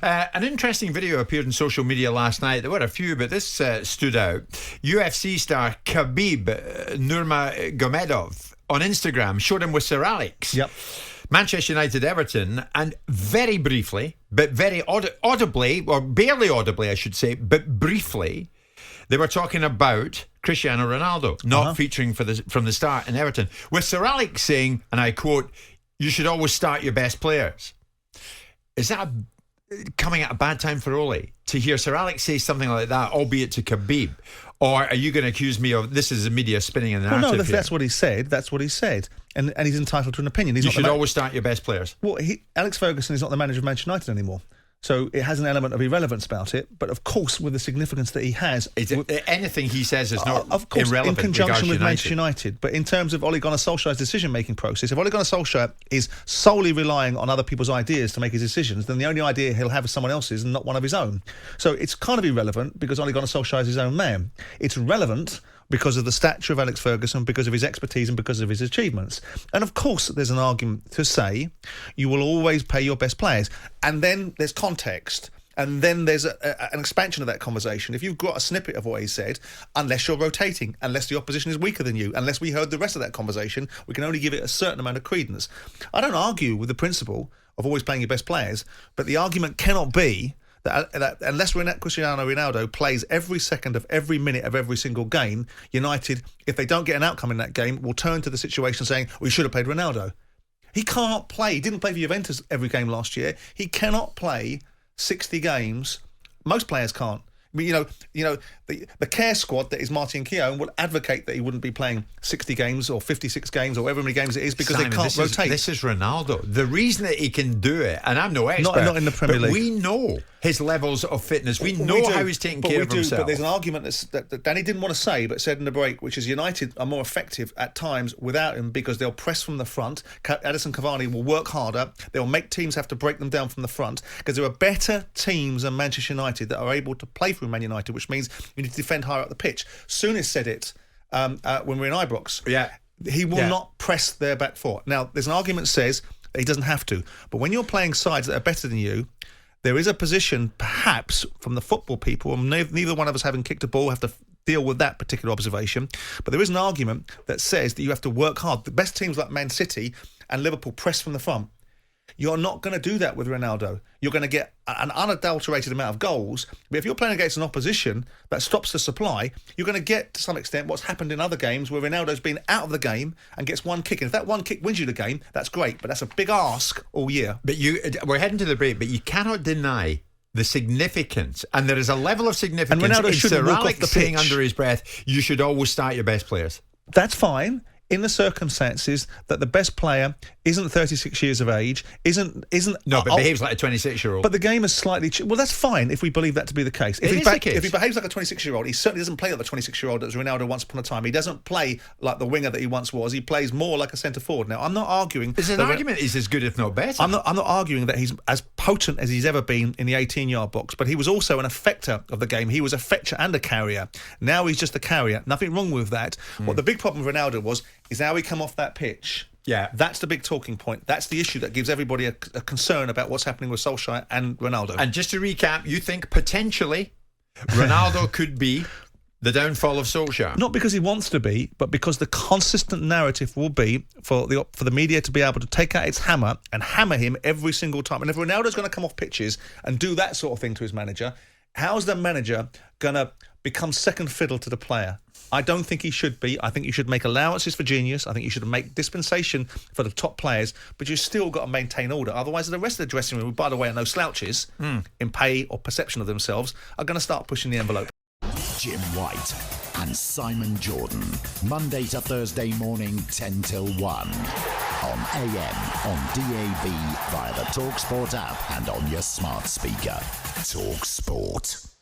An interesting video appeared on social media last night. There were a few, but this stood out. UFC star Khabib Nurmagomedov on Instagram showed him with Sir Alex. Yep. Manchester United, Everton, and very briefly, but very audibly, or barely audibly, I should say, but briefly, they were talking about Cristiano Ronaldo not featuring from the start in Everton, with Sir Alex saying, and I quote, "You should always start your best players." Is that coming at a bad time for Ole to hear Sir Alex say something like that, albeit to Khabib? Or are you going to accuse me of this is the media spinning a narrative? Well, no, that's what he said. That's what he said. And he's entitled to an opinion. You should always start your best players. Well, Alex Ferguson is not the manager of Manchester United anymore. So it has an element of irrelevance about it. But of course, with the significance that he has... anything he says is not of course, irrelevant in conjunction with Manchester United. But in terms of Ole Gunnar Solskjaer's decision-making process, if Ole Gunnar Solskjaer is solely relying on other people's ideas to make his decisions, then the only idea he'll have is someone else's and not one of his own. So it's kind of irrelevant because Ole Gunnar Solskjaer is his own man. It's relevant because of the stature of Alex Ferguson, because of his expertise and because of his achievements. And of course, there's an argument to say you will always pay your best players. And then there's context. And then there's an expansion of that conversation. If you've got a snippet of what he said, unless you're rotating, unless the opposition is weaker than you, unless we heard the rest of that conversation, we can only give it a certain amount of credence. I don't argue with the principle of always playing your best players, but the argument cannot be that unless Cristiano Ronaldo plays every second of every minute of every single game, United, if they don't get an outcome in that game, will turn to the situation saying, we should have played Ronaldo. He can't play. He didn't play for Juventus every game last year. He cannot play 60 games. Most players can't. I mean, the care squad that is Martin Keown will advocate that he wouldn't be playing 60 games or 56 games or however many games it is because Simon, they can't rotate. This is Ronaldo. The reason that he can do it, and I'm no expert, not in the Premier League. We know his levels of fitness. We know how he's taking care of himself. But there's an argument that Danny didn't want to say but said in the break, which is United are more effective at times without him because they'll press from the front. Edison Cavani will work harder. They'll make teams have to break them down from the front because there are better teams than Manchester United that are able to play through Man United, which means you need to defend higher up the pitch. Souness said it when we were in Ibrox. Yeah. He will not press their back four. Now, there's an argument that says that he doesn't have to. But when you're playing sides that are better than you, there is a position, perhaps, from the football people, and neither one of us having kicked a ball have to deal with that particular observation, but there is an argument that says that you have to work hard. The best teams like Man City and Liverpool press from the front. You're not going to do that with Ronaldo. You're going to get an unadulterated amount of goals, but if you're playing against an opposition that stops the supply, you're going to get, to some extent, what's happened in other games where Ronaldo's been out of the game and gets one kick. And if that one kick wins you the game, that's great, but that's a big ask all year. But we're heading to the break, but you cannot deny the significance, and there is a level of significance. And Ronaldo shouldn't walk off the saying pitch under his breath, you should always start your best players. That's fine. In the circumstances that the best player isn't 36 years of age, isn't but behaves like a 26-year-old. But the game is slightly... well, that's fine if we believe that to be the case. If he behaves like a 26-year-old, he certainly doesn't play like the 26-year-old that was Ronaldo once upon a time. He doesn't play like the winger that he once was. He plays more like a centre-forward. Now, I'm not arguing... There's an argument he's as good, if not better. I'm not arguing that he's as potent as he's ever been in the 18-yard box, but he was also an effector of the game. He was a fetcher and a carrier. Now he's just a carrier. Nothing wrong with that. What the big problem with Ronaldo is how he come off that pitch. Yeah. That's the big talking point. That's the issue that gives everybody a concern about what's happening with Solskjaer and Ronaldo. And just to recap, you think potentially Ronaldo could be the downfall of Solskjaer? Not because he wants to be, but because the consistent narrative will be for the media to be able to take out its hammer and hammer him every single time. And if Ronaldo's going to come off pitches and do that sort of thing to his manager, how's the manager going to become second fiddle to the player? I don't think he should be. I think you should make allowances for genius. I think you should make dispensation for the top players, but you've still got to maintain order. Otherwise, the rest of the dressing room, who, by the way, are no slouches in pay or perception of themselves, are going to start pushing the envelope. Jim White and Simon Jordan, Monday to Thursday morning, 10 till 1. On AM, on DAB, via the talkSPORT app and on your smart speaker. talkSPORT.